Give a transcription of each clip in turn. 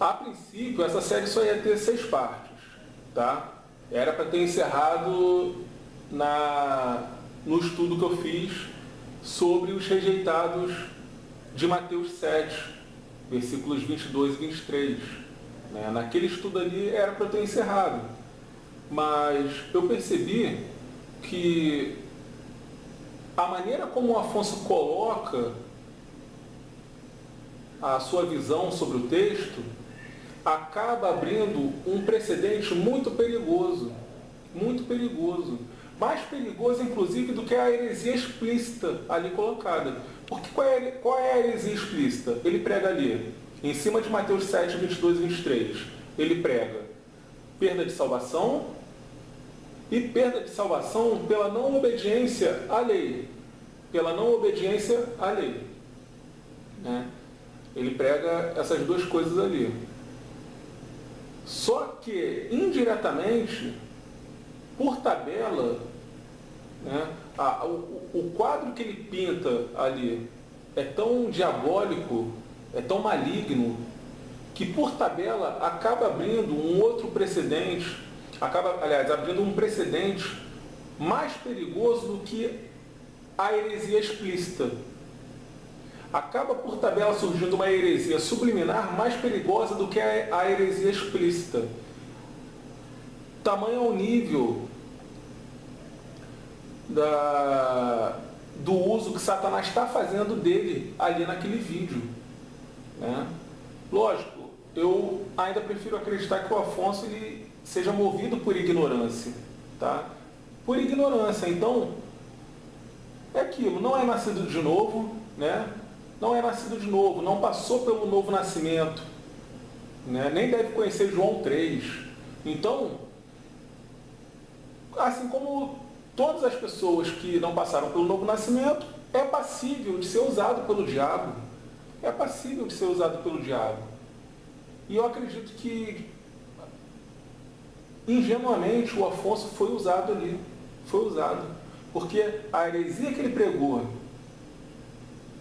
A princípio, essa série só ia ter 6 partes, tá? Era para ter encerrado no estudo que eu fiz sobre os rejeitados de Mateus 7, versículos 22 e 23. Né? Naquele estudo ali era para eu ter encerrado. Mas eu percebi que a maneira como o Afonso coloca a sua visão sobre o texto acaba abrindo um precedente muito perigoso, mais perigoso inclusive do que a heresia explícita ali colocada. Porque qual é a heresia explícita? Ele prega ali, em cima de Mateus 7, 22 e 23, ele prega perda de salvação e perda de salvação pela não obediência à lei, né? Ele prega essas duas coisas ali. Só que, indiretamente, por tabela, né, o quadro que ele pinta ali é tão diabólico, é tão maligno, que por tabela acaba abrindo um outro precedente, abrindo um precedente mais perigoso do que a heresia explícita. Acaba por tabela surgindo uma heresia subliminar mais perigosa do que a heresia explícita. Tamanho é o nível do uso que Satanás está fazendo dele ali naquele vídeo. Né? Lógico, eu ainda prefiro acreditar que o Afonso ele seja movido por ignorância. Tá? Por ignorância. Então, é aquilo, não é nascido de novo, né? Não é nascido de novo, não passou pelo novo nascimento, né? Nem deve conhecer João 3. Então, assim como todas as pessoas que não passaram pelo novo nascimento, é passível de ser usado pelo diabo. É passível de ser usado pelo diabo. E eu acredito que, ingenuamente, o Afonso foi usado ali. Foi usado. Porque a heresia que ele pregou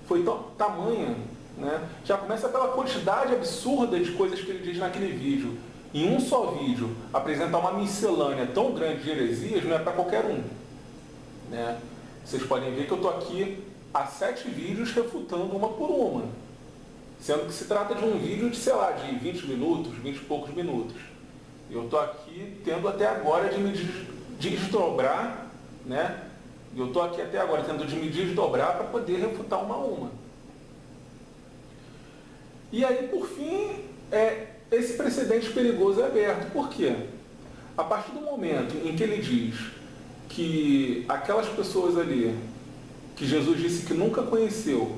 foi tamanha, né? Já começa pela quantidade absurda de coisas que ele diz naquele vídeo. Em um só vídeo, apresentar uma miscelânea tão grande de heresias não é para qualquer um. Né? Vocês podem ver que eu estou aqui há 7 vídeos refutando uma por uma. Sendo que se trata de um vídeo de, sei lá, de 20 minutos, 20 e poucos minutos. Eu estou aqui tendo até agora de me desdobrar, né? Eu estou aqui até agora tendo de me desdobrar para poder refutar uma a uma. E aí, por fim, esse precedente perigoso é aberto. Por quê? A partir do momento em que ele diz que aquelas pessoas ali, que Jesus disse que nunca conheceu,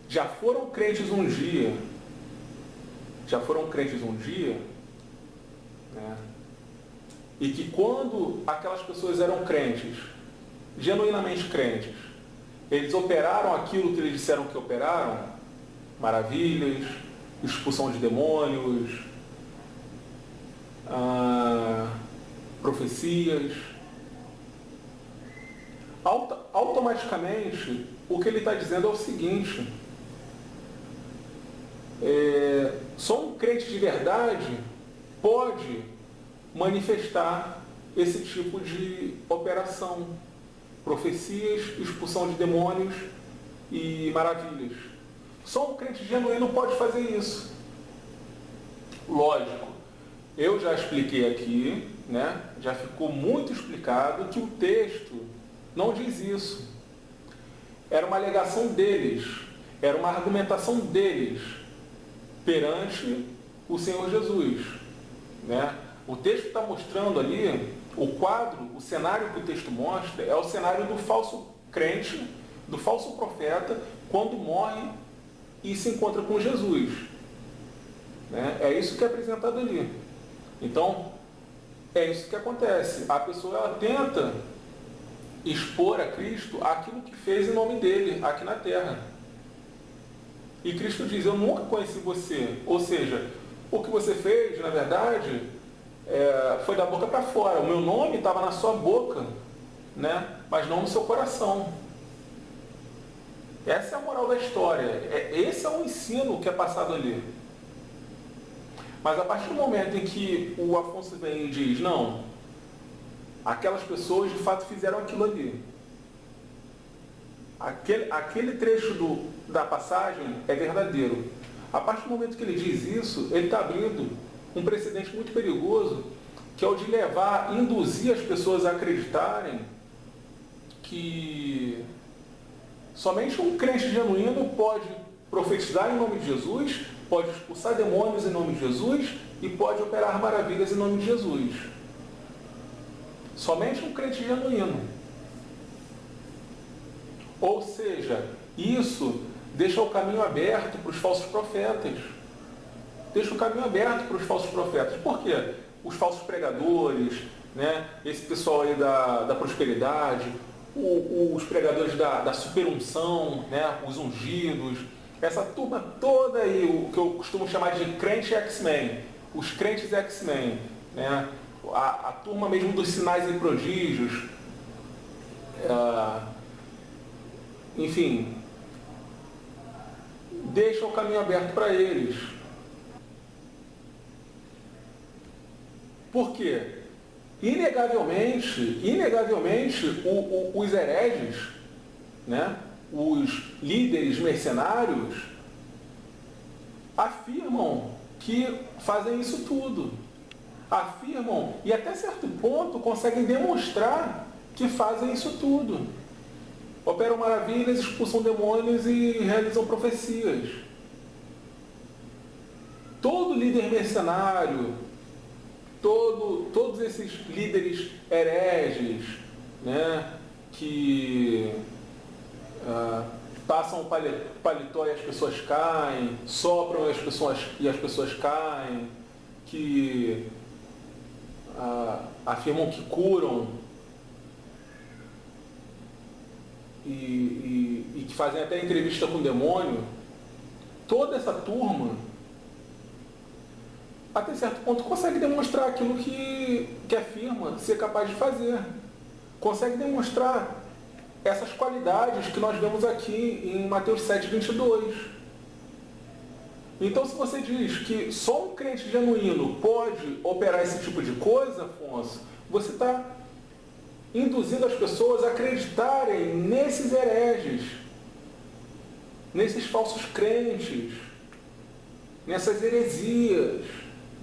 já foram crentes um dia, né? E que quando aquelas pessoas eram crentes, genuinamente crentes, eles operaram aquilo que eles disseram que operaram, maravilhas, expulsão de demônios, profecias, automaticamente o que ele está dizendo é o seguinte: só um crente de verdade pode manifestar esse tipo de operação, profecias, expulsão de demônios e maravilhas. Só um crente genuíno pode fazer isso. Lógico, eu já expliquei aqui, né? Já ficou muito explicado que o texto não diz isso. Era uma alegação deles, era uma argumentação deles perante o Senhor Jesus, né? O texto está mostrando ali, o quadro, o cenário que o texto mostra é o cenário do falso crente, do falso profeta, quando morre e se encontra com Jesus, né? É isso que é apresentado ali. Então, é isso que acontece. A pessoa ela tenta expor a Cristo aquilo que fez em nome dele aqui na terra. E Cristo diz: eu nunca conheci você. Ou seja, o que você fez, na verdade, foi da boca para fora. O meu nome estava na sua boca, né? Mas não no seu coração. Essa é a moral da história. Esse é o ensino que é passado ali. Mas a partir do momento em que o Afonso vem e diz, não, aquelas pessoas de fato fizeram aquilo ali. Aquele trecho da passagem é verdadeiro. A partir do momento que ele diz isso, ele está abrindo um precedente muito perigoso, que é o de induzir as pessoas a acreditarem que somente um crente genuíno pode profetizar em nome de Jesus, pode expulsar demônios em nome de Jesus e pode operar maravilhas em nome de Jesus. Somente um crente genuíno. Ou seja, isso deixa o caminho aberto para os falsos profetas. Deixa o caminho aberto para os falsos profetas. Por quê? Os falsos pregadores, né? Esse pessoal aí da prosperidade, os pregadores da superunção, né? Os ungidos, essa turma toda aí, o que eu costumo chamar de crente X-Men, os crentes X-Men, né? A turma mesmo dos sinais e prodígios, enfim, deixa o caminho aberto para eles. Por quê? Inegavelmente, os hereges, né, os líderes mercenários, afirmam que fazem isso tudo. Afirmam, e até certo ponto conseguem demonstrar que fazem isso tudo. Operam maravilhas, expulsam demônios e realizam profecias. Todo líder mercenário, todos esses líderes hereges, né, que passam o paletó e as pessoas caem, sopram e as pessoas caem, que afirmam que curam e que fazem até entrevista com o demônio, toda essa turma, até certo ponto, consegue demonstrar aquilo que afirma ser capaz de fazer. Consegue demonstrar essas qualidades que nós vemos aqui em Mateus 7:22. Então, se você diz que só um crente genuíno pode operar esse tipo de coisa, Afonso, você está induzindo as pessoas a acreditarem nesses hereges, nesses falsos crentes, nessas heresias.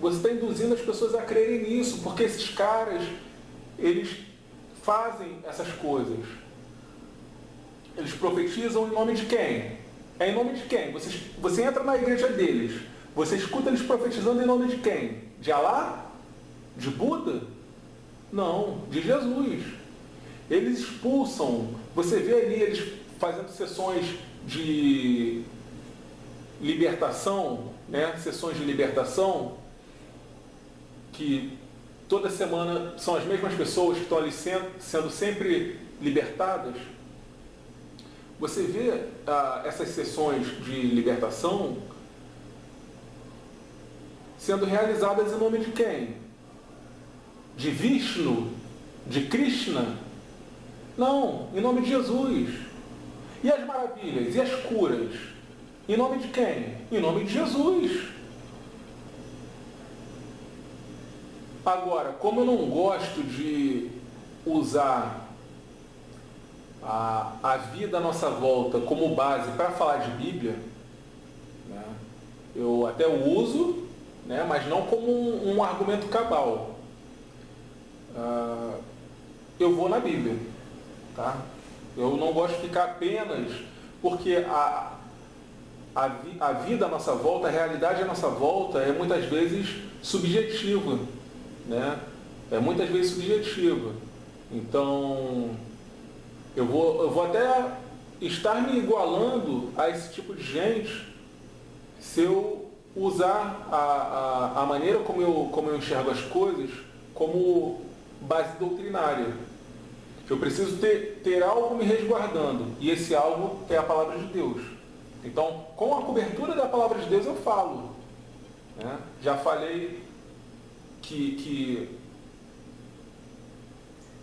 Você está induzindo as pessoas a crerem nisso, porque esses caras, eles fazem essas coisas. Eles profetizam em nome de quem? É em nome de quem? Você entra na igreja deles, você escuta eles profetizando em nome de quem? De Alá? De Buda? Não, de Jesus. Eles expulsam, você vê ali eles fazendo sessões de libertação, né? Sessões de libertação, que toda semana são as mesmas pessoas que estão ali sendo sempre libertadas. Você vê essas sessões de libertação sendo realizadas em nome de quem? De Vishnu? De Krishna? Não, em nome de Jesus. E as maravilhas? E as curas? Em nome de quem? Em nome de Jesus. Agora, como eu não gosto de usar a vida à nossa volta como base para falar de Bíblia, né, eu até uso, né, mas não como um argumento cabal. Eu vou na Bíblia. Tá? Eu não gosto de ficar apenas porque a vida à nossa volta, a realidade à nossa volta é muitas vezes subjetiva. Né? É muitas vezes subjetiva. Então, eu vou até estar me igualando a esse tipo de gente se eu usar a maneira como eu enxergo as coisas como base doutrinária. Eu preciso ter algo me resguardando, e esse algo é a palavra de Deus. Então, com a cobertura da palavra de Deus eu falo. Né? Já falei que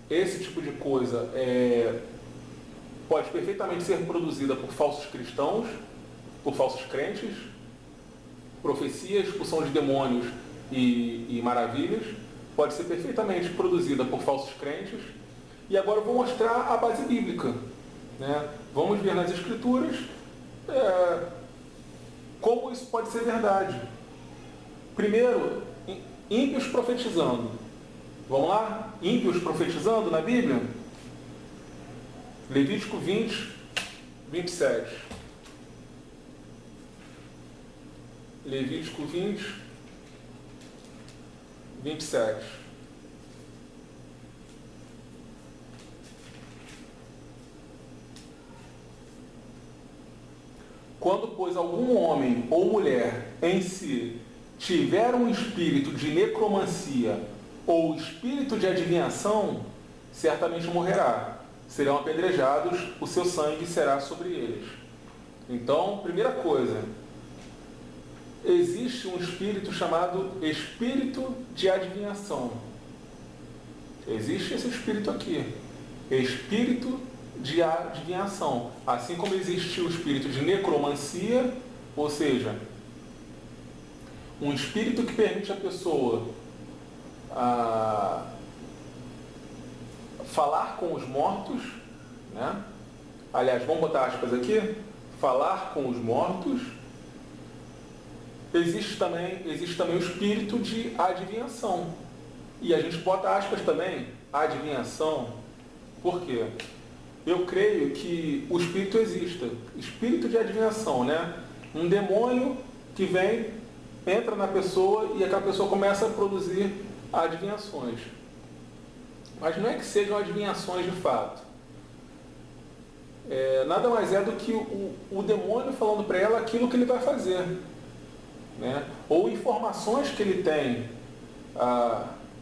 esse tipo de coisa pode perfeitamente ser produzida por falsos cristãos, por falsos crentes, profecia, expulsão de demônios e maravilhas, pode ser perfeitamente produzida por falsos crentes. E agora eu vou mostrar a base bíblica, né? Vamos ver nas Escrituras como isso pode ser verdade. Primeiro, ímpios profetizando. Vamos lá? Ímpios profetizando na Bíblia? Levítico 20, 27. Levítico 20, 27. Quando, pois, algum homem ou mulher em si tiver um espírito de necromancia ou espírito de adivinhação, certamente morrerá. Serão apedrejados, o seu sangue será sobre eles. Então, primeira coisa, existe um espírito chamado espírito de adivinhação. Existe esse espírito aqui, espírito de adivinhação. Assim como existiu o espírito de necromancia, ou seja, um espírito que permite a pessoa falar com os mortos, né? Aliás, vamos botar aspas aqui, falar com os mortos. Existe também o espírito de adivinhação. E a gente bota aspas também, adivinhação. Por quê? Eu creio que o espírito exista. Espírito de adivinhação, né? Um demônio que vem, entra na pessoa e aquela pessoa começa a produzir adivinhações. Mas não é que sejam adivinhações de fato. Nada mais é do que o demônio falando para ela aquilo que ele vai fazer, né? Ou informações que ele tem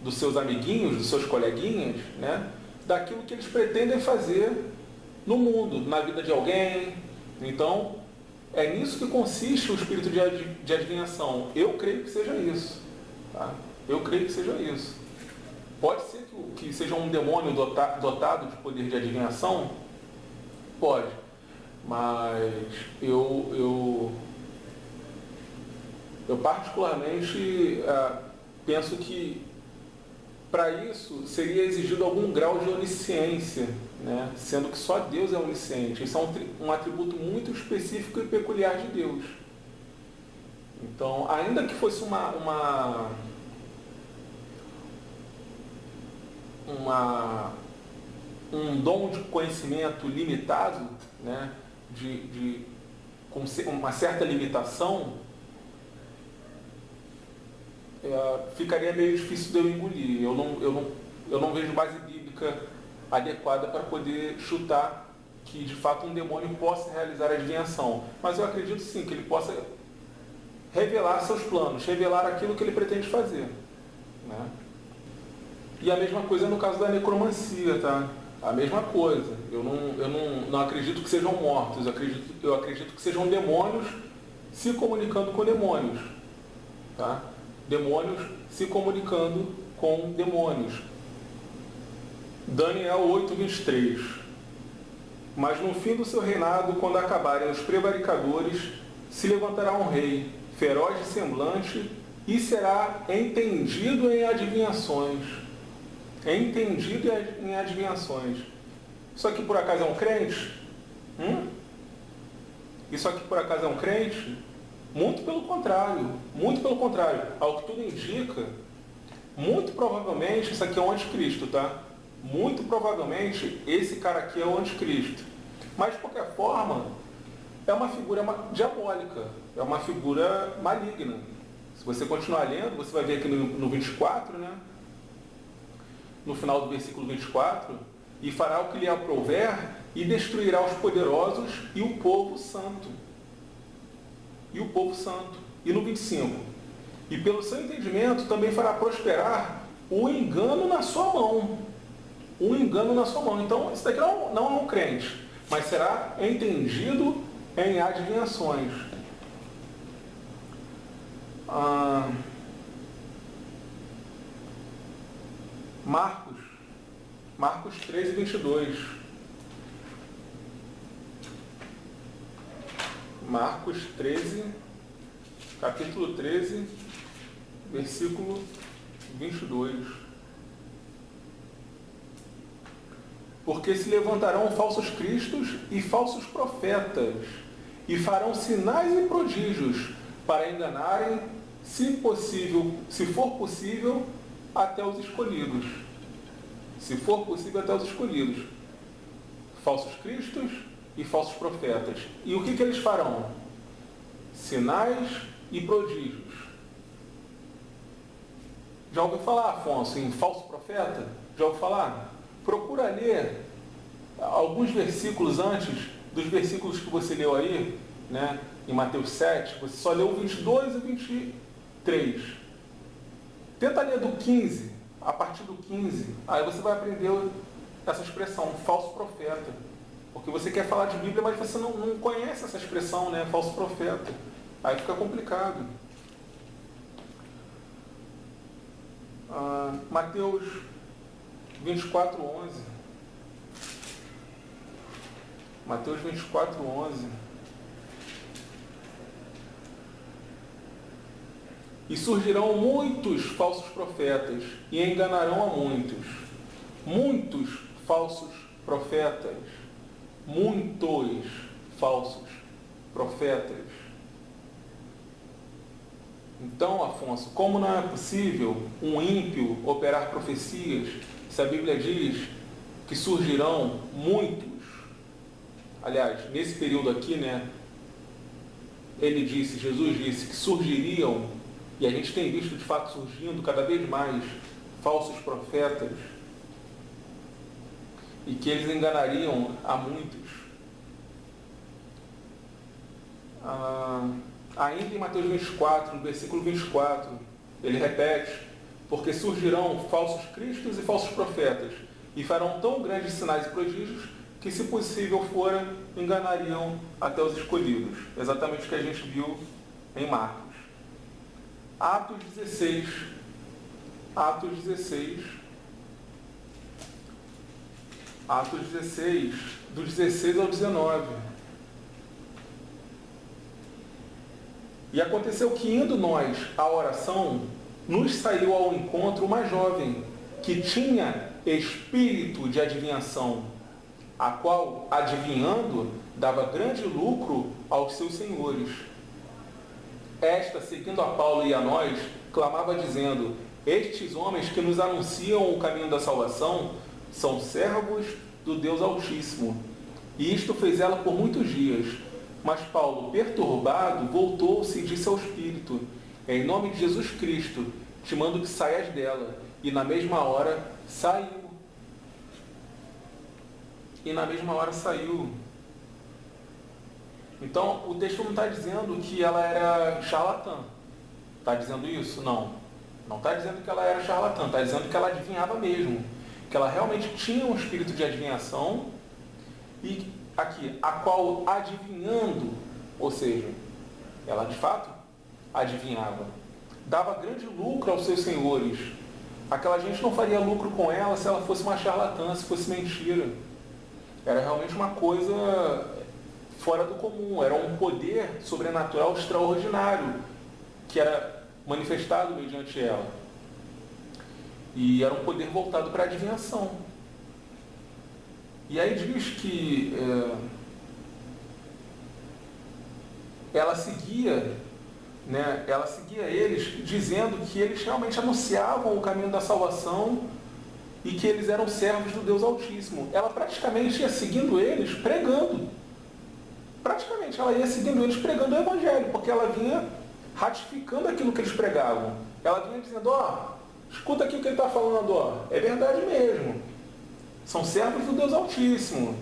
dos seus amiguinhos, dos seus coleguinhas, né? Daquilo que eles pretendem fazer no mundo, na vida de alguém. Então, é nisso que consiste o espírito de adivinhação. Eu creio que seja isso. Tá? Eu creio que seja isso. Pode ser que seja um demônio dotado de poder de adivinhação? Pode. Mas eu particularmente penso que para isso seria exigido algum grau de onisciência, né? Sendo que só Deus é onisciente. Isso é um atributo muito específico e peculiar de Deus. Então, ainda que fosse um dom de conhecimento limitado, né? Com uma certa limitação, ficaria meio difícil de eu engolir. Eu não vejo base bíblica adequada para poder chutar que de fato um demônio possa realizar a adivinhação. Mas eu acredito sim que ele possa revelar seus planos, revelar aquilo que ele pretende fazer, né? E a mesma coisa no caso da necromancia, tá? A mesma coisa. Eu não acredito que sejam mortos, eu acredito que sejam demônios se comunicando com demônios, tá? Demônios se comunicando com demônios. Daniel 8:23. Mas no fim do seu reinado, quando acabarem os prevaricadores, se levantará um rei, feroz de semblante, e será entendido em adivinhações. Entendido em adivinhações. Isso aqui por acaso é um crente? Isso aqui por acaso é um crente? Muito pelo contrário. Muito pelo contrário. Ao que tudo indica, muito provavelmente isso aqui é um anticristo, tá? Muito provavelmente esse cara aqui é o anticristo. Mas de qualquer forma, é uma figura diabólica. É uma figura maligna. Se você continuar lendo, você vai ver aqui no 24, né? No final do versículo 24, e fará o que lhe aprouver e destruirá os poderosos e o povo santo. E o povo santo. E no 25, e pelo seu entendimento também fará prosperar o engano na sua mão. O engano na sua mão. Então, isso daqui não é um crente, mas será entendido em adivinhações. Marcos 13:22. Marcos 13, capítulo 13, versículo 22. Porque se levantarão falsos cristos e falsos profetas, e farão sinais e prodígios, para enganarem, se for possível, até os escolhidos. Se for possível, até os escolhidos. Falsos cristos e falsos profetas. E o que eles farão? Sinais e prodígios. Já ouviu falar, Afonso, em falso profeta? Já ouviu falar? Procura ler alguns versículos antes dos versículos que você leu aí, né? Em Mateus 7, você só leu 22 e 23. Tenta ler do 15, a partir do 15, aí você vai aprender essa expressão, falso profeta. Porque você quer falar de Bíblia, mas você não conhece essa expressão, né? Falso profeta. Aí fica complicado. Mateus 24, 11. Mateus 24, 11. E surgirão muitos falsos profetas e enganarão a muitos. Muitos falsos profetas. Muitos falsos profetas. Então, Afonso, como não é possível um ímpio operar profecias, se a Bíblia diz que surgirão muitos, aliás, nesse período aqui, né, Jesus disse que surgiriam, e a gente tem visto de fato surgindo cada vez mais falsos profetas, e que eles enganariam a muitos. Ainda em Mateus 24, no versículo 24, ele repete: porque surgirão falsos cristos e falsos profetas, e farão tão grandes sinais e prodígios, que, se possível fora, enganariam até os escolhidos. Exatamente o que a gente viu em Marcos. Atos 16. Atos 16. Atos 16, do 16 ao 19. E aconteceu que, indo nós à oração, nos saiu ao encontro uma jovem que tinha espírito de adivinhação, a qual, adivinhando, dava grande lucro aos seus senhores. Esta, seguindo a Paulo e a nós, clamava dizendo: estes homens que nos anunciam o caminho da salvação são servos do Deus Altíssimo. E isto fez ela por muitos dias. Mas Paulo, perturbado, voltou-se e disse ao espírito: em nome de Jesus Cristo, te mando que saias dela. E na mesma hora saiu. E na mesma hora saiu. Então, o texto não está dizendo que ela era charlatã. Está dizendo isso? Não. Não está dizendo que ela era charlatã. Está dizendo que ela adivinhava mesmo. Que ela realmente tinha um espírito de adivinhação. E aqui, a qual adivinhando, ou seja, ela de fato adivinhava, dava grande lucro aos seus senhores. Aquela gente não faria lucro com ela se ela fosse uma charlatã, se fosse mentira. Era realmente uma coisa fora do comum, era um poder sobrenatural extraordinário que era manifestado mediante ela. E era um poder voltado para a adivinhação. E aí diz que ela seguia eles, dizendo que eles realmente anunciavam o caminho da salvação e que eles eram servos do Deus Altíssimo. Ela praticamente ia seguindo eles, pregando. Praticamente, ela ia seguindo eles, pregando o Evangelho, porque ela vinha ratificando aquilo que eles pregavam. Ela vinha dizendo: escuta aqui o que ele está falando, é verdade mesmo. São servos do Deus Altíssimo.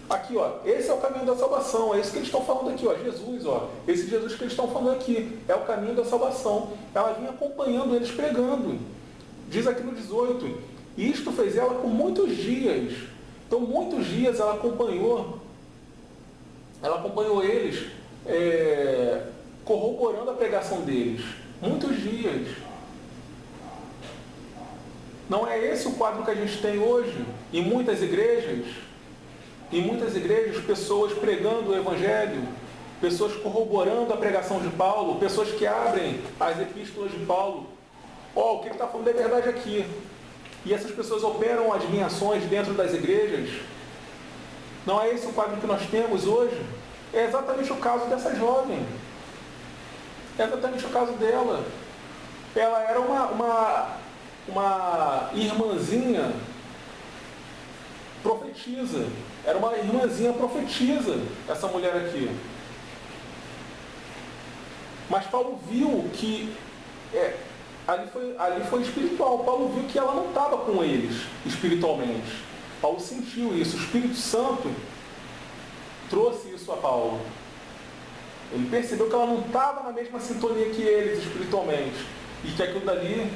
Aqui, esse é o caminho da salvação, é isso que eles estão falando aqui, Jesus, esse Jesus que eles estão falando aqui, é o caminho da salvação. Ela vinha acompanhando eles, pregando. Diz aqui no 18, e isto fez ela por muitos dias. Então, muitos dias ela acompanhou eles, corroborando a pregação deles. Muitos dias. Não é esse o quadro que a gente tem hoje? Em muitas igrejas, pessoas pregando o Evangelho, pessoas corroborando a pregação de Paulo, pessoas que abrem as epístolas de Paulo. O que ele está falando é verdade aqui. E essas pessoas operam adivinhações dentro das igrejas. Não é esse o quadro que nós temos hoje? É exatamente o caso dessa jovem. É exatamente o caso dela. Ela era uma irmãzinha profetisa. Era uma irmãzinha profetisa, essa mulher aqui. Mas Paulo viu que ali foi espiritual. Paulo viu que ela não estava com eles espiritualmente. Paulo sentiu isso. O Espírito Santo trouxe isso a Paulo. Ele percebeu que ela não estava na mesma sintonia que eles espiritualmente. E que aquilo dali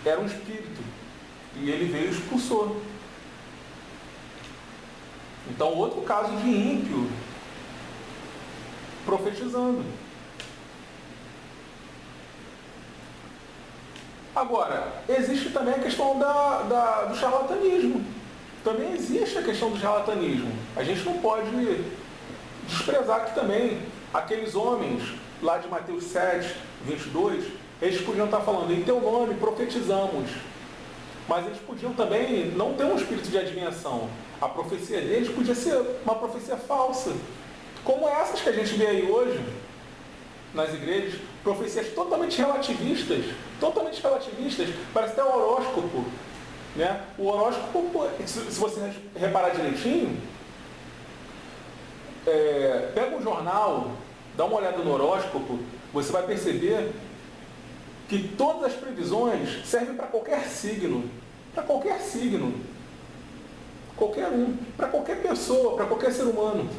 era um espírito. E ele veio e expulsou. Então, outro caso de ímpio profetizando. Agora, existe também a questão do charlatanismo. Também existe a questão do charlatanismo. A gente não pode desprezar que também aqueles homens lá de Mateus 7, 22, eles podiam estar falando, em teu nome profetizamos. Mas eles podiam também não ter um espírito de adivinhação. A profecia deles podia ser uma profecia falsa. Como essas que a gente vê aí hoje, nas igrejas, profecias totalmente relativistas, parece até um horóscopo. Né? O horóscopo, se você reparar direitinho, pega um jornal, dá uma olhada no horóscopo, você vai perceber que todas as previsões servem para qualquer signo. Para qualquer signo. Qualquer um. Para qualquer pessoa, para qualquer ser humano.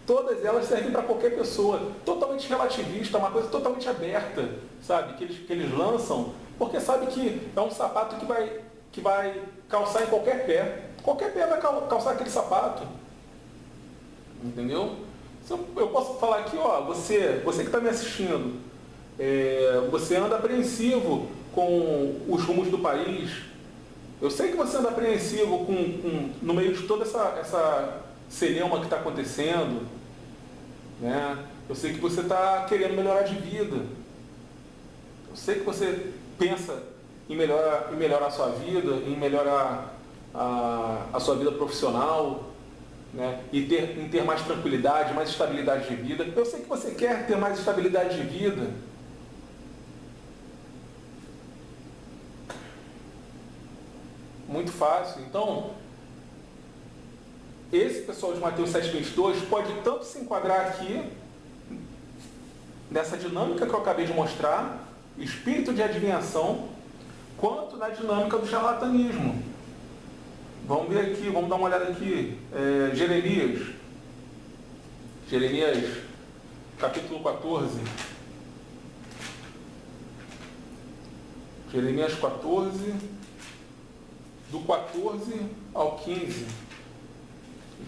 Todas elas servem para qualquer pessoa. Totalmente relativista, uma coisa totalmente aberta, sabe? Que eles lançam, porque sabe que é um sapato que vai calçar em qualquer pé. Qualquer pé vai calçar aquele sapato. Entendeu? Eu posso falar aqui, você que está me assistindo, você anda apreensivo com os rumos do país. Eu sei que você anda apreensivo no meio de toda essa celeuma que está acontecendo. Né? Eu sei que você está querendo melhorar de vida. Eu sei que você pensa em melhorar a sua vida, em melhorar a sua vida profissional, né? E em ter mais tranquilidade, mais estabilidade de vida. Eu sei que você quer ter mais estabilidade de vida. Muito fácil. Então, esse pessoal de Mateus 7,22 pode tanto se enquadrar aqui, nessa dinâmica que eu acabei de mostrar, espírito de adivinhação, quanto na dinâmica do charlatanismo. Vamos ver aqui, vamos dar uma olhada aqui. Jeremias, capítulo 14. Jeremias 14, do 14 ao 15.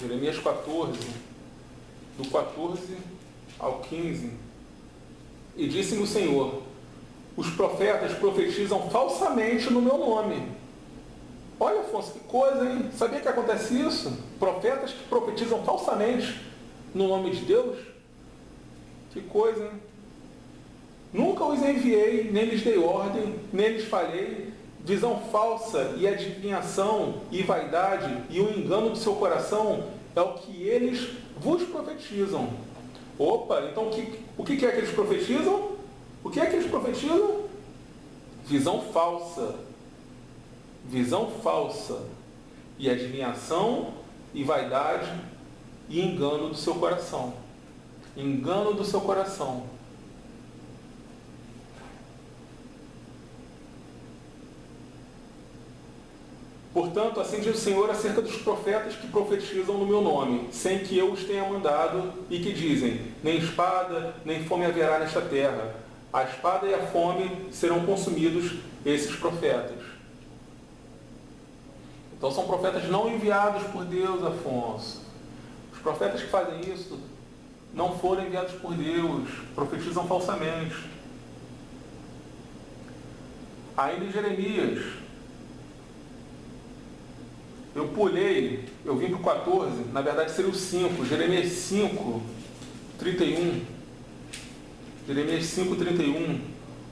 Jeremias 14, do 14 ao 15. E disse-me o Senhor, os profetas profetizam falsamente no meu nome. Olha, Afonso, que coisa, hein? Sabia que acontece isso? Profetas que profetizam falsamente no nome de Deus? Que coisa, hein? Nunca os enviei, nem lhes dei ordem, nem lhes falei. Visão falsa e adivinhação e vaidade e o engano do seu coração é o que eles vos profetizam. Opa, então o que é que eles profetizam? O que é que eles profetizam? Visão falsa. Visão falsa e adivinhação e vaidade e engano do seu coração. Engano do seu coração. Portanto, assim diz o Senhor acerca dos profetas que profetizam no meu nome, sem que eu os tenha mandado, e que dizem, nem espada, nem fome haverá nesta terra. A espada e a fome serão consumidos esses profetas. Então são profetas não enviados por Deus, Afonso. Os profetas que fazem isso não foram enviados por Deus, profetizam falsamente. Ainda em Jeremias, eu pulei, eu vim para o 14, na verdade seria o 5, Jeremias 5, 31, Jeremias 5:31,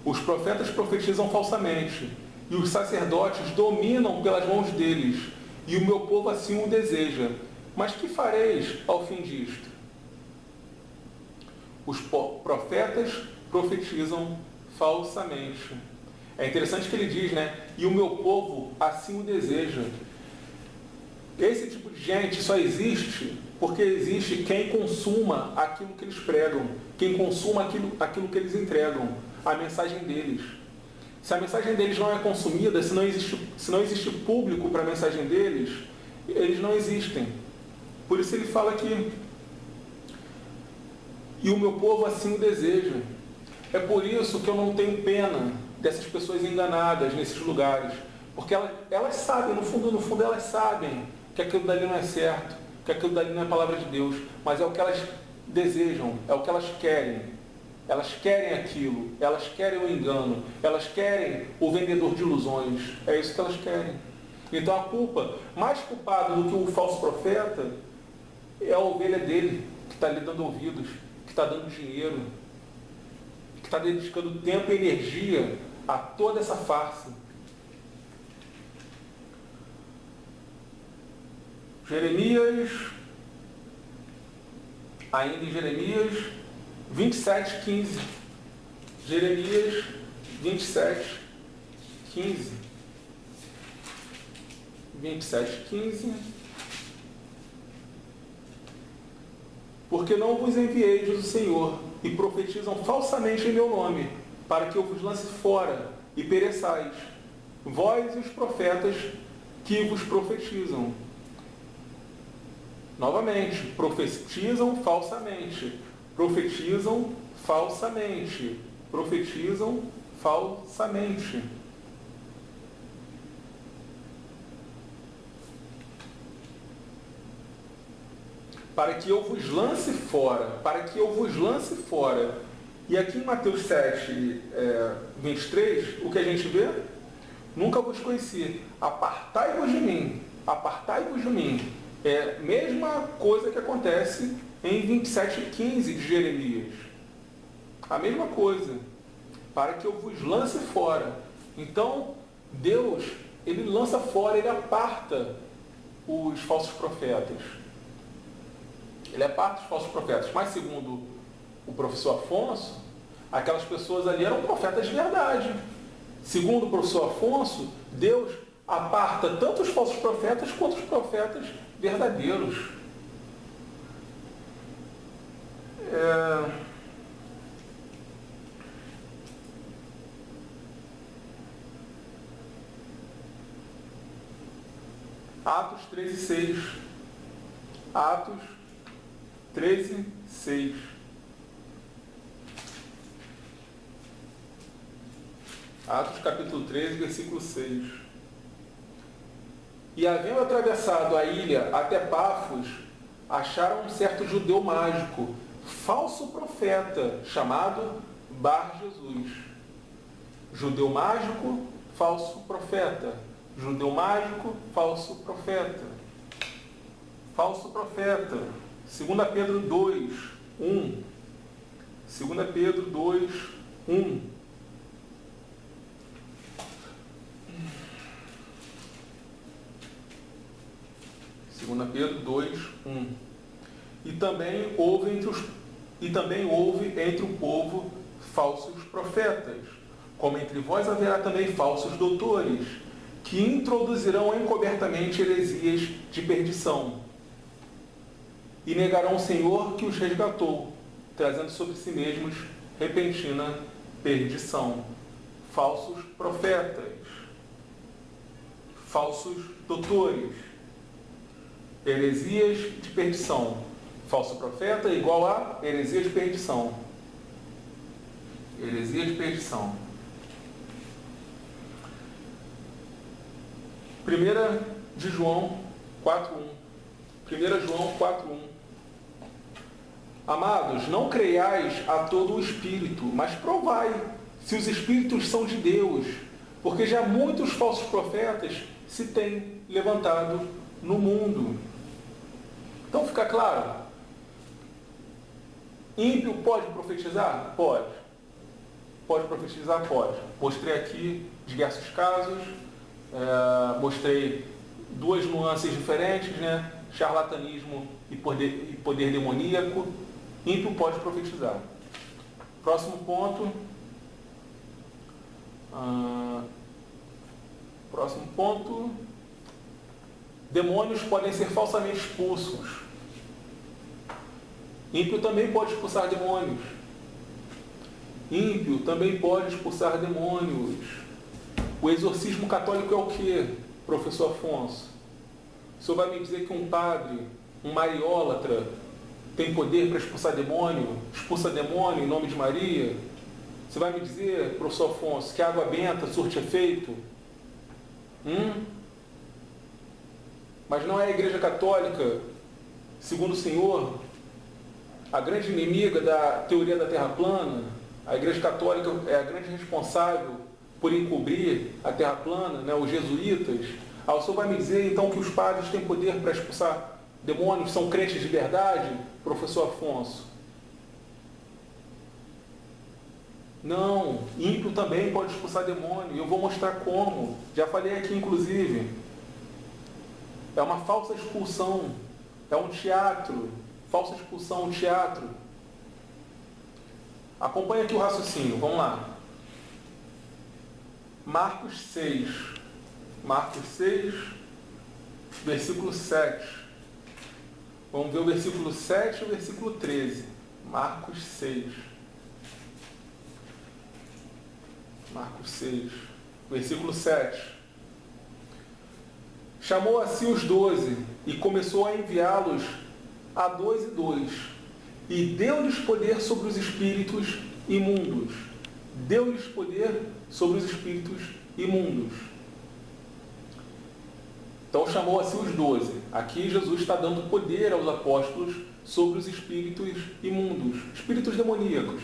os profetas profetizam falsamente, e os sacerdotes dominam pelas mãos deles, e o meu povo assim o deseja. Mas que fareis ao fim disto? Os profetas profetizam falsamente. É interessante que ele diz, né? E o meu povo assim o deseja. Esse tipo de gente só existe porque existe quem consuma aquilo que eles pregam, quem consuma aquilo que eles entregam, a mensagem deles. Se a mensagem deles não é consumida, se não existe público para a mensagem deles, eles não existem. Por isso ele fala aqui, e o meu povo assim o deseja. É por isso que eu não tenho pena dessas pessoas enganadas nesses lugares, porque elas sabem, no fundo elas sabem que aquilo dali não é certo, que aquilo dali não é palavra de Deus, mas é o que elas desejam, é o que elas querem. Elas querem aquilo, elas querem o engano, elas querem o vendedor de ilusões, é isso que elas querem. Então a culpa, mais culpada do que o falso profeta, é a ovelha dele, que está lhe dando ouvidos, que está dando dinheiro, que está dedicando tempo e energia a toda essa farsa. Ainda em Jeremias 27:15. Jeremias 27:15. 27:15. Porque não vos enviei, diz o Senhor, e profetizam falsamente em meu nome, para que eu vos lance fora e pereçais, vós e os profetas que vos profetizam. Novamente, profetizam falsamente, profetizam falsamente, profetizam falsamente. Para que eu vos lance fora, para que eu vos lance fora. E aqui em Mateus 7, 23, o que a gente vê? Nunca vos conheci, apartai-vos de mim, apartai-vos de mim. É a mesma coisa que acontece em 27:15 de Jeremias. A mesma coisa, para que eu vos lance fora. Então, Deus, ele lança fora, ele aparta os falsos profetas. Ele aparta os falsos profetas. Mas, segundo o professor Afonso, aquelas pessoas ali eram profetas de verdade. Segundo o professor Afonso, Deus aparta tanto os falsos profetas quanto os profetas verdadeiros. Atos 13:6. Atos 13:6. Atos capítulo 13, versículo 6. E havendo atravessado a ilha até Pafos, acharam um certo judeu mágico, falso profeta, chamado Bar-Jesus. Judeu mágico, falso profeta. Judeu mágico, falso profeta. Falso profeta. 2 Pedro 2, 1. 2 Pedro 2, 1. Pedro 2, 1. E também houve entre o povo falsos profetas, como entre vós haverá também falsos doutores, que introduzirão encobertamente heresias de perdição, e negarão o Senhor que os resgatou, trazendo sobre si mesmos repentina perdição. Falsos profetas, falsos doutores, heresias de perdição. Falso profeta é igual a heresia de perdição. Heresia de perdição. 1 de João 4:1. 1 João 4:1. Amados, não creiais a todo o espírito, mas provai se os espíritos são de Deus, porque já muitos falsos profetas se têm levantado no mundo. Então fica claro, Ímpio pode profetizar? Pode. Pode profetizar? Pode. Mostrei aqui diversos casos, mostrei duas nuances diferentes, né? Charlatanismo e poder demoníaco. Ímpio pode profetizar. Próximo ponto. Próximo ponto. Demônios podem ser falsamente expulsos. Ímpio também pode expulsar demônios. Ímpio também pode expulsar demônios. O exorcismo católico é o quê, professor Afonso? O senhor vai me dizer que um padre, um mariólatra, tem poder para expulsa demônio em nome de Maria? Você vai me dizer, professor Afonso, que a água benta surte efeito? Mas não é a Igreja Católica, segundo o Senhor, a grande inimiga da teoria da Terra plana? A Igreja Católica é a grande responsável por encobrir a Terra plana, né, os jesuítas. O senhor vai me dizer, então, que os padres têm poder para expulsar demônios, são crentes de verdade, professor Afonso? Não, ímpio também pode expulsar demônio. Eu vou mostrar como. Já falei aqui, inclusive. É uma falsa expulsão. É um teatro. Falsa expulsão, um teatro. Acompanha aqui o raciocínio. Vamos lá. Marcos 6. Marcos 6, versículo 7. Vamos ver o versículo 7 e o versículo 13. Marcos 6. Marcos 6, versículo 7. Chamou a si os 12 e começou a enviá-los a 2 e 2. E deu-lhes poder sobre os espíritos imundos. Deu-lhes poder sobre os espíritos imundos. Então chamou a si os 12. Aqui Jesus está dando poder aos apóstolos sobre os espíritos imundos, espíritos demoníacos.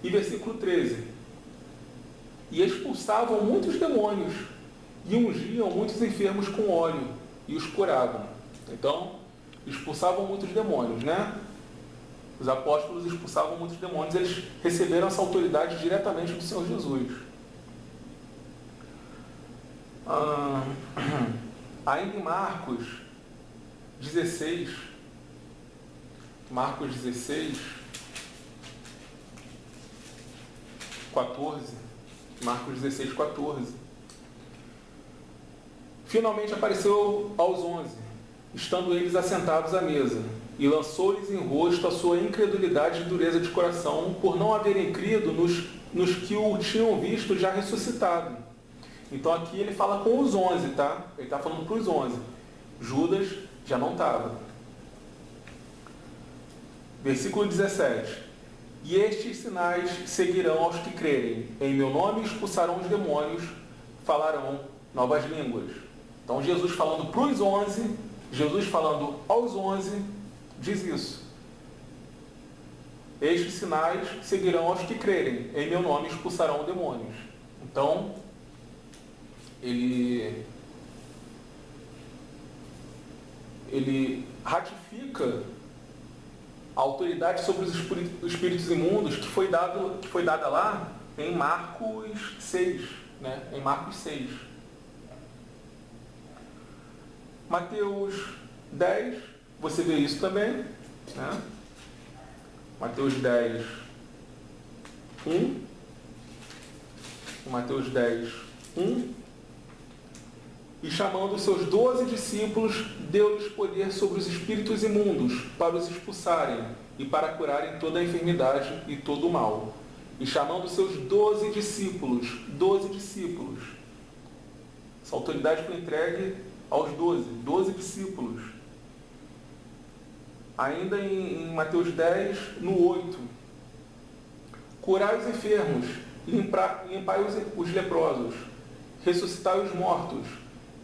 E versículo 13. E expulsavam muitos demônios, e ungiam muitos enfermos com óleo, e os curavam. Então, expulsavam muitos demônios, né? Os apóstolos expulsavam muitos demônios, eles receberam essa autoridade diretamente do Senhor Jesus. Ainda em Marcos 16, Marcos 16, 14, Marcos 16, 14. Finalmente apareceu aos 11, estando eles assentados à mesa, e lançou-lhes em rosto a sua incredulidade e dureza de coração, por não haverem crido nos que o tinham visto já ressuscitado. Então aqui ele fala com os 11, tá? Ele está falando para os 11. Judas já não estava. Versículo 17. E estes sinais seguirão aos que crerem. Em meu nome expulsarão os demônios, falarão novas línguas. Então Jesus falando para os 11, Jesus falando aos 11, diz isso. Estes sinais seguirão aos que crerem. Em meu nome expulsarão demônios. Então, ele ratifica a autoridade sobre os espíritos imundos que foi dada lá em Marcos 6, né? Em Marcos 6. Mateus 10, você vê isso também, né? Mateus 10, 1. Mateus 10, 1. E chamando os seus 12 discípulos, deu-lhes poder sobre os espíritos imundos, para os expulsarem e para curarem toda a enfermidade e todo o mal. E chamando os seus 12 discípulos, essa autoridade foi entregue aos 12 discípulos. Ainda em Mateus 10, no 8. Curai os enfermos, limpai os leprosos, ressuscitai os mortos,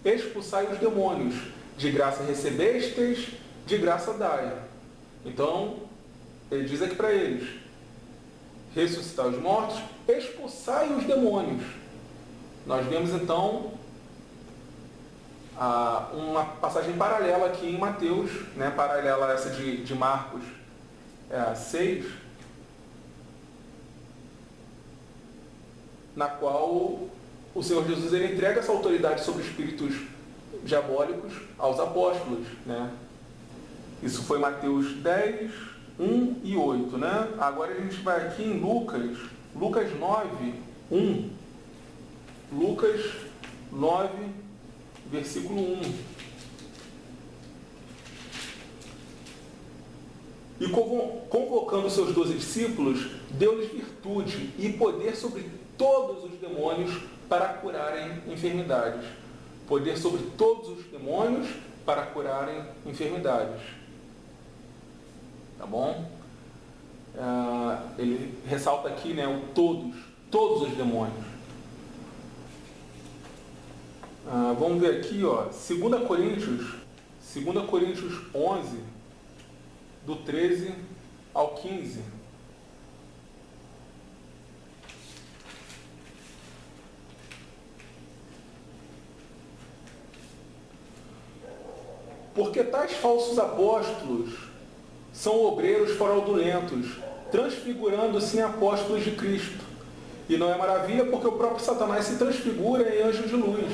expulsai os demônios, de graça recebestes, de graça dai. Então, ele diz aqui para eles, ressuscitai os mortos, expulsai os demônios. Nós vemos então uma passagem paralela aqui em Mateus, né, paralela a essa de Marcos 6, na qual o Senhor Jesus ele entrega essa autoridade sobre espíritos diabólicos aos apóstolos, né? Isso foi Mateus 10, 1 e 8, né? Agora a gente vai aqui em Lucas 9, 1. Lucas 9, versículo 1. E convocando seus 12 discípulos, deu-lhes virtude e poder sobre todos os demônios para curarem enfermidades. Poder sobre todos os demônios para curarem enfermidades. Tá bom? Ele ressalta aqui, né, o todos os demônios. Vamos ver aqui, ó, 2 Coríntios 11, do 13 ao 15. Porque tais falsos apóstolos são obreiros fraudulentos, transfigurando-se em apóstolos de Cristo. E não é maravilha, porque o próprio Satanás se transfigura em anjo de luz.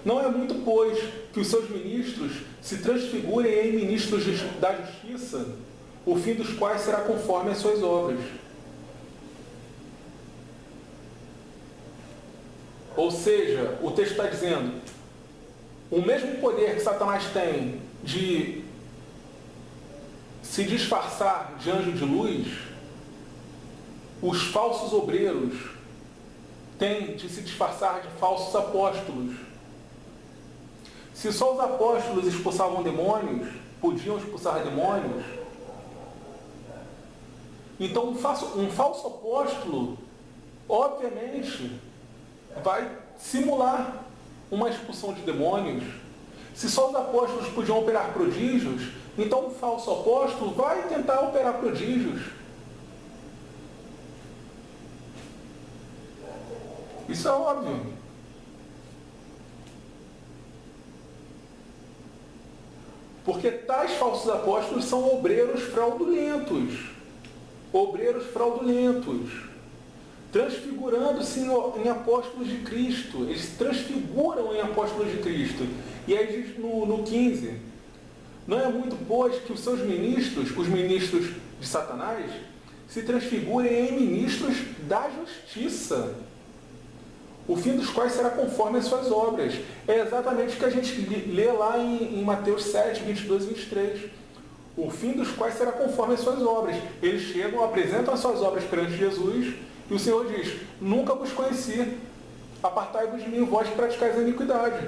Não é muito, pois, que os seus ministros se transfigurem em ministros da justiça, o fim dos quais será conforme as suas obras. Ou seja, o texto está dizendo, o mesmo poder que Satanás tem de se disfarçar de anjo de luz, os falsos obreiros têm de se disfarçar de falsos apóstolos. Se só os apóstolos expulsavam demônios, podiam expulsar demônios, então um falso apóstolo, obviamente, vai simular uma expulsão de demônios. Se só os apóstolos podiam operar prodígios, então um falso apóstolo vai tentar operar prodígios. Isso é óbvio. Porque tais falsos apóstolos são obreiros fraudulentos. Obreiros fraudulentos. Transfigurando-se em apóstolos de Cristo. Eles se transfiguram em apóstolos de Cristo. E aí diz no 15, não é muito, pois, que os seus ministros, os ministros de Satanás, se transfigurem em ministros da justiça, o fim dos quais será conforme as suas obras. É exatamente o que a gente lê lá em Mateus 7, 22 e 23. O fim dos quais será conforme as suas obras. Eles chegam, apresentam as suas obras perante Jesus, e o Senhor diz, nunca vos conheci, apartai-vos de mim, vós que praticais a iniquidade.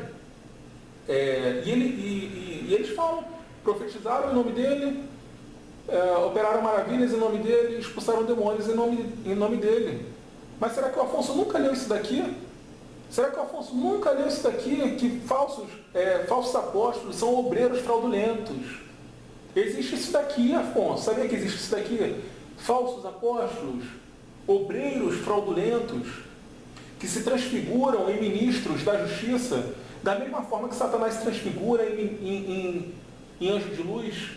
E eles falam, profetizaram em nome dele, operaram maravilhas em nome dele, expulsaram demônios em nome dele. Mas será que o Afonso nunca leu isso daqui? Será que o Afonso nunca leu isso daqui? Que falsos apóstolos são obreiros fraudulentos. Existe isso daqui, Afonso. Sabia que existe isso daqui? Falsos apóstolos, obreiros fraudulentos, que se transfiguram em ministros da justiça, da mesma forma que Satanás se transfigura em anjo de luz.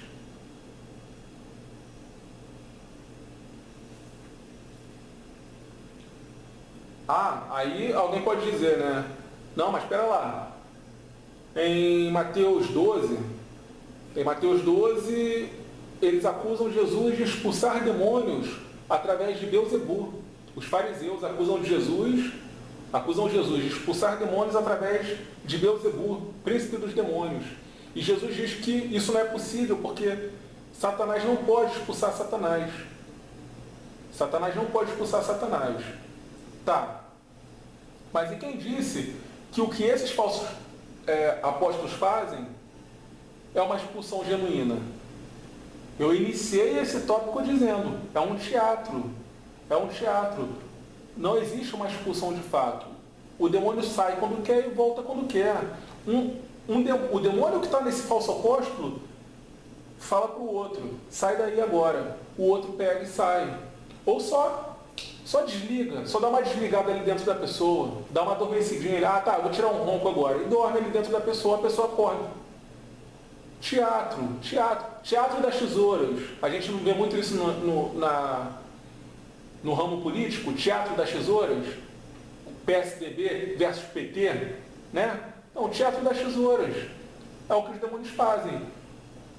Aí alguém pode dizer, né? Não, mas espera lá. Em Mateus 12, eles acusam Jesus de expulsar demônios através de Beelzebú. Os fariseus acusam Jesus de expulsar demônios através de Beelzebú, príncipe dos demônios. E Jesus diz que isso não é possível, porque Satanás não pode expulsar Satanás. Satanás não pode expulsar Satanás. Tá. Mas e quem disse que o que esses falsos apóstolos fazem é uma expulsão genuína? Eu iniciei esse tópico dizendo, é um teatro. É um teatro. Não existe uma expulsão de fato. O demônio sai quando quer e volta quando quer. O demônio que está nesse falso apóstolo fala para o outro, sai daí agora. O outro pega e sai. Ou só desliga, só dá uma desligada ali dentro da pessoa, dá uma adormecidinha, vou tirar um ronco agora, e dorme ali dentro da pessoa, a pessoa acorda. Teatro das tesouras. A gente não vê muito isso no ramo político, teatro das tesouras, PSDB versus PT, né? Então, teatro das tesouras. É o que os demônios fazem.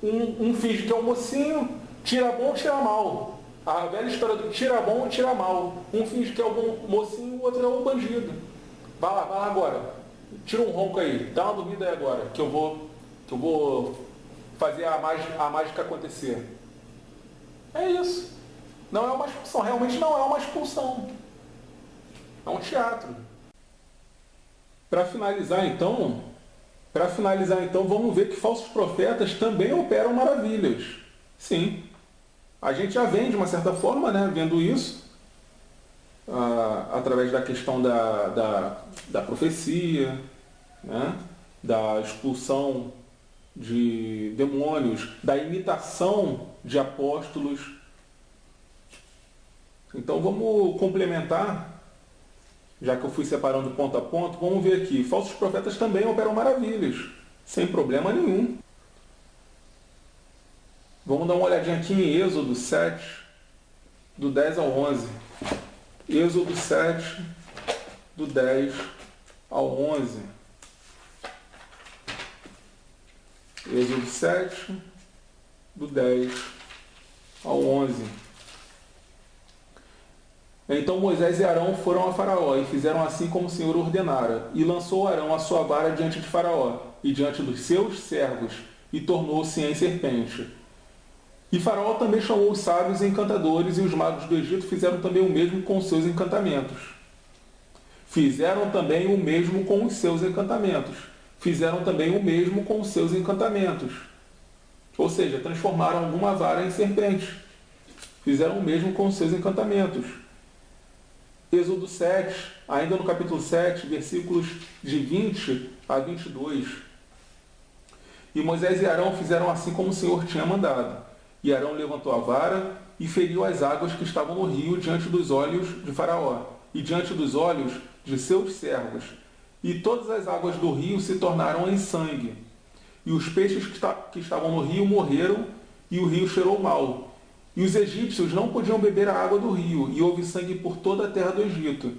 Um finge que é um mocinho, tira bom, tira mal. A velha história do tira bom, tira mal. Um finge que é o bom mocinho, o outro é o bandido. Vai lá agora. Tira um ronco aí, dá uma dormida aí agora, que eu vou fazer a mágica acontecer. É isso. Não é uma expulsão, realmente não é uma expulsão. É um teatro. Para finalizar então, vamos ver que falsos profetas também operam maravilhas. Sim. A gente já vem, de uma certa forma, né, vendo isso, através da questão da profecia, né, da expulsão de demônios, da imitação de apóstolos. Então vamos complementar, já que eu fui separando ponto a ponto, vamos ver aqui. Falsos profetas também operam maravilhas, sem problema nenhum. Vamos dar uma olhadinha aqui em Êxodo 7, do 10 ao 11. Êxodo 7, do 10 ao 11. Êxodo 7, do 10 ao 11. Então Moisés e Arão foram a Faraó e fizeram assim como o Senhor ordenara. E lançou Arão a sua vara diante de Faraó e diante dos seus servos, e tornou-se em serpente. E Faraó também chamou os sábios e encantadores, e os magos do Egito fizeram também o mesmo com os seus encantamentos. Fizeram também o mesmo com os seus encantamentos. Fizeram também o mesmo com os seus encantamentos. Ou seja, transformaram alguma vara em serpente. Fizeram o mesmo com os seus encantamentos. Êxodo 7, ainda no capítulo 7, versículos de 20 a 22. E Moisés e Arão fizeram assim como o Senhor tinha mandado. E Arão levantou a vara e feriu as águas que estavam no rio diante dos olhos de Faraó e diante dos olhos de seus servos. E todas as águas do rio se tornaram em sangue. E os peixes que estavam no rio morreram, e o rio cheirou mal. E os egípcios não podiam beber a água do rio, e houve sangue por toda a terra do Egito.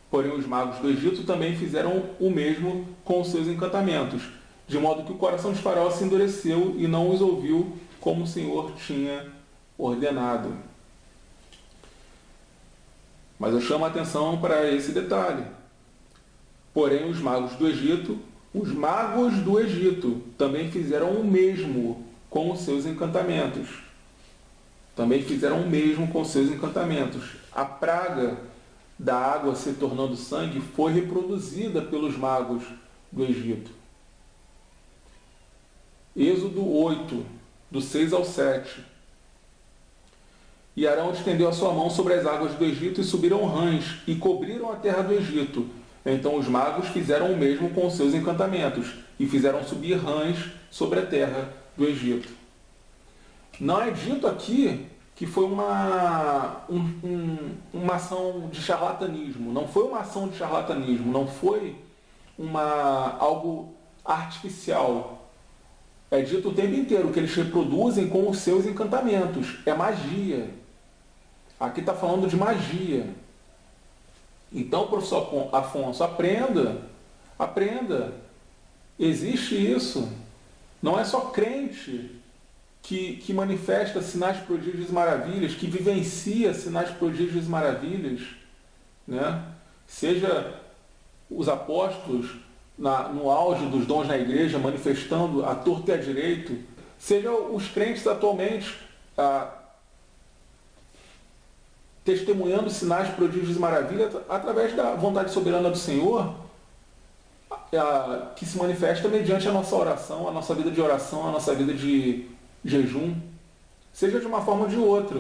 Porém, os magos do Egito também fizeram o mesmo com os seus encantamentos, de modo que o coração de Faraó se endureceu e não os ouviu como o Senhor tinha ordenado. Mas eu chamo a atenção para esse detalhe. Porém, os magos do Egito também fizeram o mesmo com os seus encantamentos. A praga da água se tornando sangue foi reproduzida pelos magos do Egito. Êxodo 8, do 6 ao 7. E Arão estendeu a sua mão sobre as águas do Egito e subiram rãs e cobriram a terra do Egito. Então os magos fizeram o mesmo com os seus encantamentos e fizeram subir rãs sobre a terra do Egito. Não é dito aqui que foi uma ação de charlatanismo. Não foi uma ação de charlatanismo, não foi algo artificial. É dito o tempo inteiro que eles reproduzem com os seus encantamentos. É magia. Aqui está falando de magia. Então, professor Afonso, aprenda. Existe isso. Não é só crente que manifesta sinais, prodígios e maravilhas, que vivencia sinais, prodígios e maravilhas, né? Seja os apóstolos no auge dos dons na igreja, manifestando a torto e a direito, seja os crentes atualmente testemunhando sinais, prodígios e maravilhas através da vontade soberana do Senhor, que se manifesta mediante a nossa oração, a nossa vida de oração, a nossa vida de jejum, seja de uma forma ou de outra.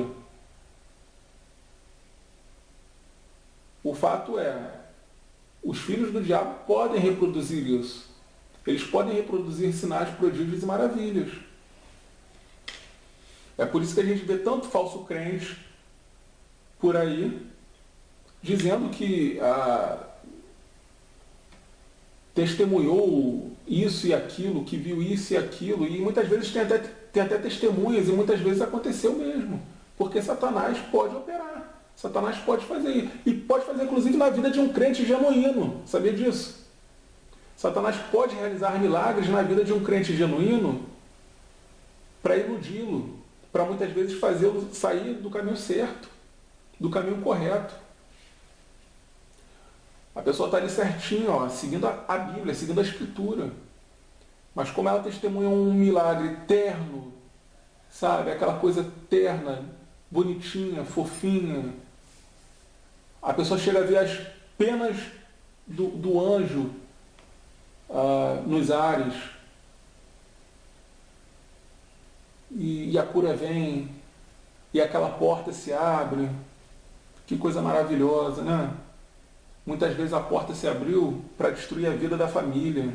O fato é, os filhos do diabo podem reproduzir isso. Eles podem reproduzir sinais, prodígios e maravilhas. É por isso que a gente vê tanto falso crente por aí, dizendo que testemunhou isso e aquilo, que viu isso e aquilo, e muitas vezes tem até testemunhas, e muitas vezes aconteceu mesmo, porque Satanás pode operar, Satanás pode fazer isso, e pode fazer inclusive na vida de um crente genuíno, sabia disso? Satanás pode realizar milagres na vida de um crente genuíno para iludi-lo, para muitas vezes fazê-lo sair do caminho certo, do caminho correto. A pessoa está ali certinho, ó, seguindo a Bíblia, seguindo a Escritura. Mas como ela testemunha um milagre terno, sabe? Aquela coisa terna, bonitinha, fofinha. A pessoa chega a ver as penas do anjo nos ares. E a cura vem, e aquela porta se abre. Que coisa maravilhosa, né? Muitas vezes a porta se abriu para destruir a vida da família.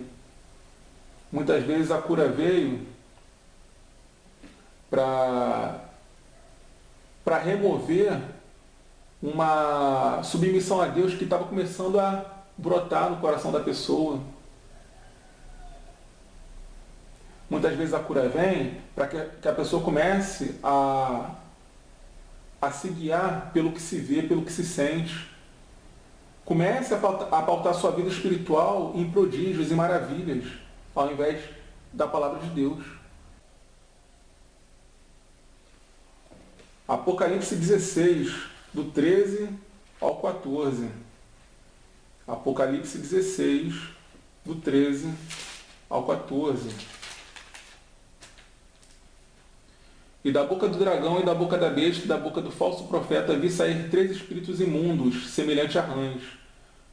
Muitas vezes a cura veio para remover uma submissão a Deus que estava começando a brotar no coração da pessoa. Muitas vezes a cura vem para que a pessoa comece a se guiar pelo que se vê, pelo que se sente. Comece a pautar sua vida espiritual em prodígios e maravilhas, ao invés da palavra de Deus. Apocalipse 16, do 13 ao 14. Apocalipse 16, do 13 ao 14. E da boca do dragão, e da boca da besta, e da boca do falso profeta, vi sair 3 espíritos imundos, semelhantes a rãs,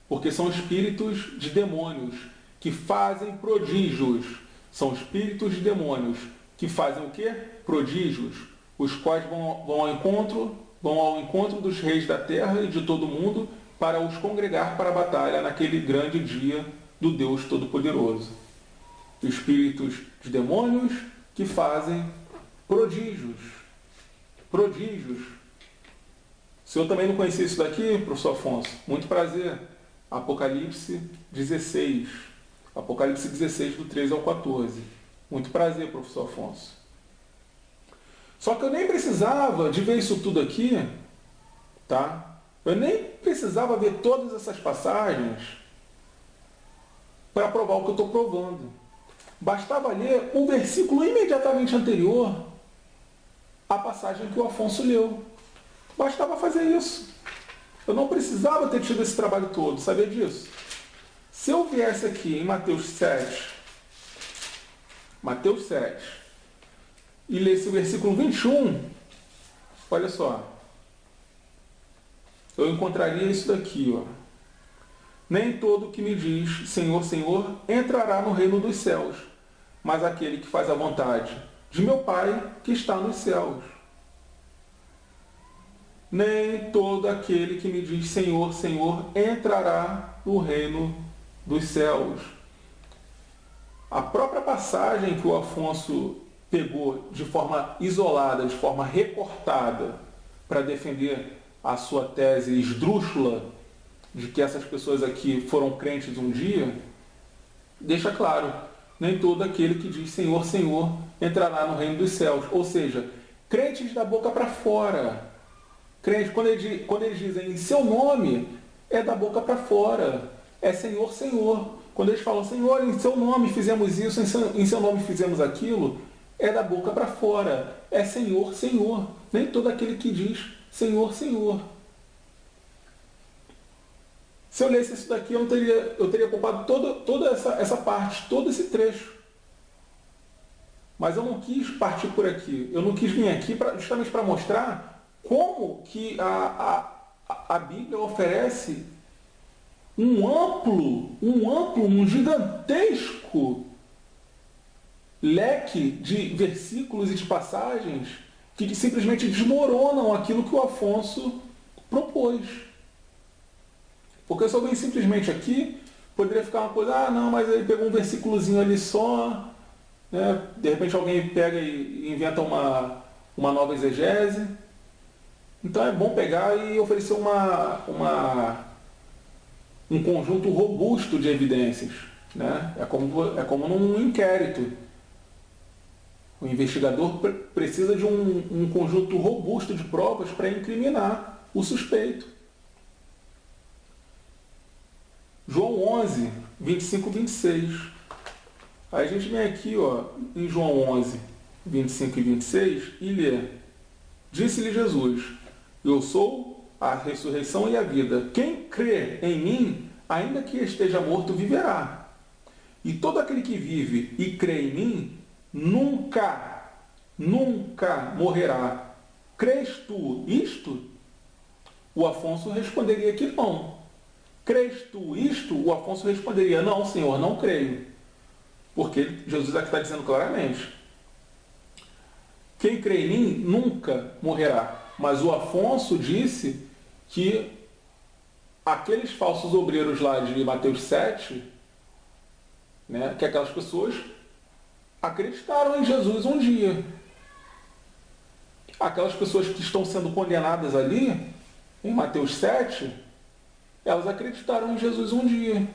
porque são espíritos de demônios, que fazem prodígios. São espíritos de demônios, que fazem o quê? Prodígios, os quais vão ao encontro dos reis da terra e de todo o mundo, para os congregar para a batalha naquele grande dia do Deus Todo-Poderoso. Espíritos de demônios que fazem prodígios. Prodígios. O senhor também não conhecia isso daqui, professor Afonso? Muito prazer. Apocalipse 16. Apocalipse 16, do 13 ao 14. Muito prazer, professor Afonso. Só que eu nem precisava de ver isso tudo aqui, tá? Eu nem precisava ver todas essas passagens para provar o que eu estou provando. Bastava ler o versículo imediatamente anterior à passagem que o Afonso leu. Bastava fazer isso. Eu não precisava ter tido esse trabalho todo, sabia disso? Se eu viesse aqui em Mateus 7, e lesse o versículo 21, olha só, eu encontraria isso daqui, ó. Nem todo que me diz, Senhor, Senhor, entrará no reino dos céus, mas aquele que faz a vontade de meu Pai que está nos céus. Nem todo aquele que me diz, Senhor, Senhor, entrará no reino dos céus. A própria passagem que o Afonso pegou de forma isolada, de forma recortada, para defender a sua tese esdrúxula de que essas pessoas aqui foram crentes um dia, deixa claro, nem todo aquele que diz Senhor, Senhor, entrará no reino dos céus. Ou seja, crentes da boca para fora. Crentes, quando eles dizem em seu nome, é da boca para fora. É Senhor, Senhor. Quando eles falam, Senhor, em seu nome fizemos isso, em seu nome fizemos aquilo, é da boca para fora. É Senhor, Senhor. Nem todo aquele que diz Senhor, Senhor. Se eu lesse isso daqui, eu teria poupado toda essa parte, todo esse trecho. Mas eu não quis partir por aqui. Eu não quis vir aqui justamente para mostrar como que a Bíblia oferece um gigantesco leque de versículos e de passagens que simplesmente desmoronam aquilo que o Afonso propôs. Porque se eu venho simplesmente aqui, poderia ficar uma coisa, não, mas ele pegou um versículozinho ali só, né? De repente alguém pega e inventa uma nova exegese. Então é bom pegar e oferecer um conjunto robusto de evidências. né? É como num inquérito. O investigador precisa de um conjunto robusto de provas para incriminar o suspeito. João 11, 25 e 26. Aí a gente vem aqui, em João 11, 25 e 26 e lê. Disse-lhe Jesus: eu sou a ressurreição e a vida. Quem crê em mim, ainda que esteja morto, viverá. E todo aquele que vive e crê em mim, nunca morrerá. Crês tu isto? O Afonso responderia que não. Crês tu isto? O Afonso responderia: não, Senhor, não creio. Porque Jesus aqui está dizendo claramente: quem crê em mim nunca morrerá. Mas o Afonso disse que aqueles falsos obreiros lá de Mateus 7, né, que aquelas pessoas acreditaram em Jesus um dia. Aquelas pessoas que estão sendo condenadas ali, em Mateus 7, elas acreditaram em Jesus um dia.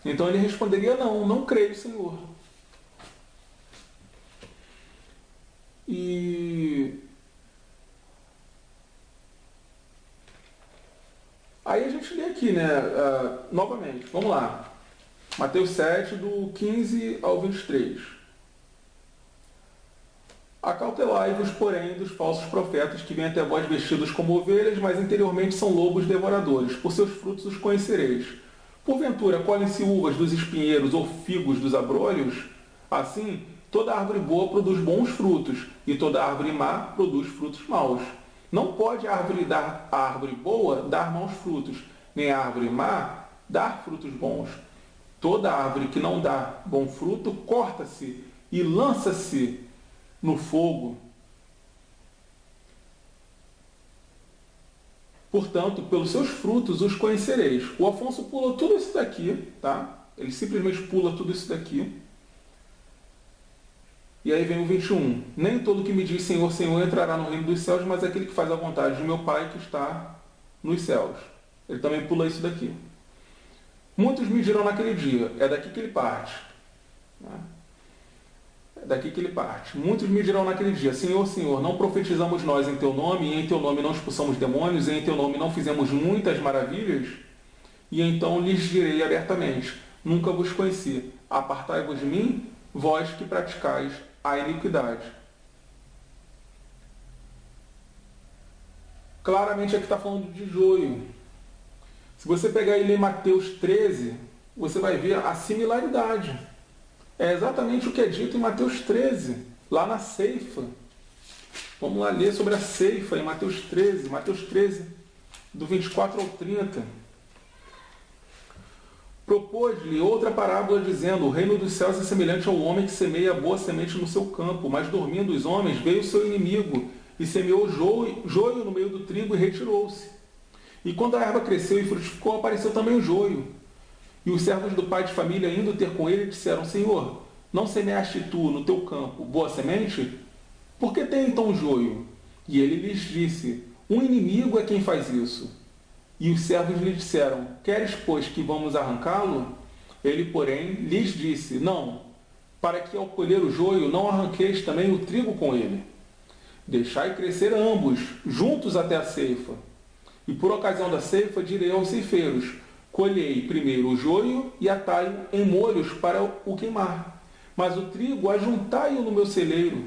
Então ele responderia: não creio, Senhor. E aí a gente lê aqui, né? Novamente, vamos lá. Mateus 7, do 15 ao 23. Acautelai-vos, porém, dos falsos profetas que vêm até vós vestidos como ovelhas, mas interiormente são lobos devoradores. Por seus frutos os conhecereis. Porventura, colhem-se uvas dos espinheiros ou figos dos abrolhos? Assim, toda árvore boa produz bons frutos, e toda árvore má produz frutos maus. Não pode a árvore boa dar maus frutos, nem a árvore má dar frutos bons. Toda árvore que não dá bom fruto, corta-se e lança-se no fogo. Portanto, pelos seus frutos os conhecereis. O Afonso pula tudo isso daqui, tá? Ele simplesmente pula tudo isso daqui. E aí vem o 21. Nem todo que me diz Senhor, Senhor entrará no reino dos céus, mas aquele que faz a vontade de meu Pai que está nos céus. Ele também pula isso daqui. Muitos me dirão naquele dia, é daqui que ele parte. É daqui que ele parte. Muitos me dirão naquele dia, Senhor, Senhor, não profetizamos nós em teu nome, e em teu nome não expulsamos demônios, e em teu nome não fizemos muitas maravilhas? E então lhes direi abertamente, nunca vos conheci. Apartai-vos de mim, vós que praticais a iniquidade. Claramente aqui está falando de joio. Se você pegar e ler Mateus 13, você vai ver a similaridade. É exatamente o que é dito em Mateus 13, lá na ceifa. Vamos lá ler sobre a ceifa em Mateus 13, do 24 ao 30. Propôs-lhe outra parábola, dizendo, o reino dos céus é semelhante ao homem que semeia a boa semente no seu campo, mas dormindo os homens, veio o seu inimigo, e semeou joio no meio do trigo e retirou-se. E quando a erva cresceu e frutificou, apareceu também o joio. E os servos do pai de família, indo ter com ele, disseram, Senhor, não semeaste tu no teu campo boa semente? Por que tem então joio? E ele lhes disse, um inimigo é quem faz isso. E os servos lhe disseram, queres, pois, que vamos arrancá-lo? Ele, porém, lhes disse, não, para que ao colher o joio não arranqueis também o trigo com ele. Deixai crescer ambos, juntos até a ceifa. E por ocasião da ceifa direi aos ceifeiros, colhei primeiro o joio e atai-o em molhos para o queimar, mas o trigo ajuntai-o no meu celeiro.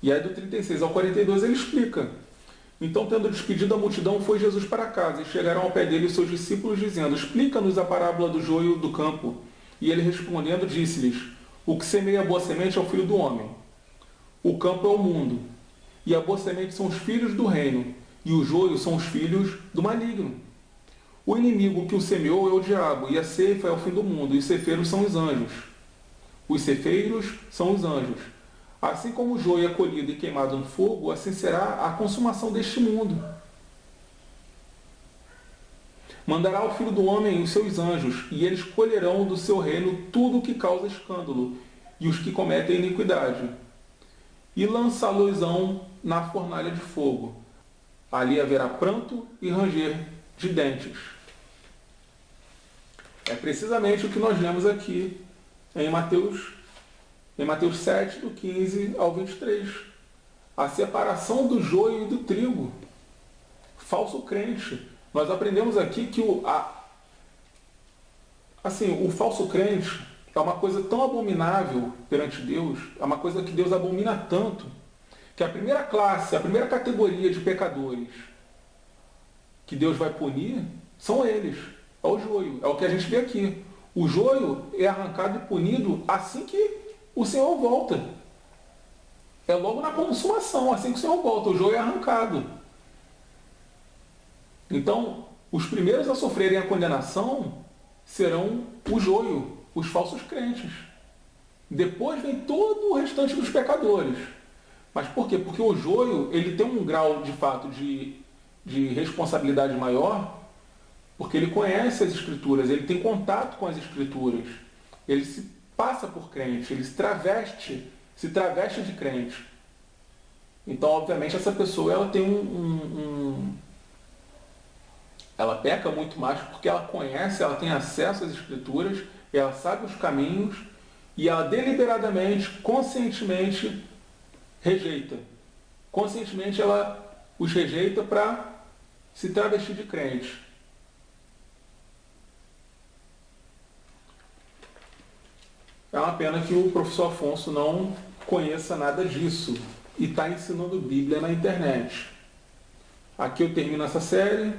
E aí do 36 ao 42 ele explica. Então, tendo despedido a multidão, foi Jesus para casa, e chegaram ao pé dele os seus discípulos, dizendo, explica-nos a parábola do joio do campo. E ele respondendo, disse-lhes, o que semeia a boa semente é o filho do homem. O campo é o mundo. E a boa semente são os filhos do reino, e o joio são os filhos do maligno. O inimigo que o semeou é o diabo, e a ceifa é o fim do mundo, e os ceifeiros são os anjos. Os ceifeiros são os anjos. Assim como o joio é colhido e queimado no fogo, assim será a consumação deste mundo. Mandará o Filho do Homem os seus anjos, e eles colherão do seu reino tudo o que causa escândalo, e os que cometem iniquidade. E lançá-los-ão na fornalha de fogo. Ali haverá pranto e ranger de dentes. É precisamente o que nós lemos aqui em Mateus 7, do 15 ao 23. A separação do joio e do trigo. Falso crente. Nós aprendemos aqui que o falso crente é uma coisa tão abominável perante Deus, é uma coisa que Deus abomina tanto, que a primeira classe, a primeira categoria de pecadores que Deus vai punir são eles. É o joio. É o que a gente vê aqui. O joio é arrancado e punido assim que o Senhor volta. É logo na consumação, assim que o Senhor volta. O joio é arrancado. Então, os primeiros a sofrerem a condenação serão o joio, os falsos crentes. Depois vem todo o restante dos pecadores. Mas por quê? Porque o joio ele tem um grau, de fato, de responsabilidade maior, porque ele conhece as Escrituras, ele tem contato com as Escrituras, ele se passa por crente, ele se traveste de crente. Então, obviamente, essa pessoa ela tem ela peca muito mais porque ela conhece, ela tem acesso às Escrituras, ela sabe os caminhos e ela deliberadamente, conscientemente rejeita. Conscientemente ela os rejeita para se travestir de crente. É uma pena que o professor Afonso não conheça nada disso e está ensinando Bíblia na internet. Aqui eu termino essa série.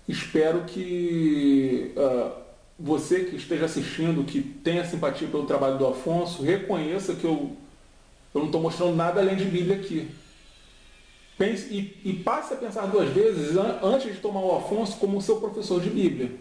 Espero que você que esteja assistindo, que tenha simpatia pelo trabalho do Afonso, reconheça que eu não estou mostrando nada além de Bíblia aqui. Pense, e passe a pensar duas vezes antes de tomar o Afonso como seu professor de Bíblia.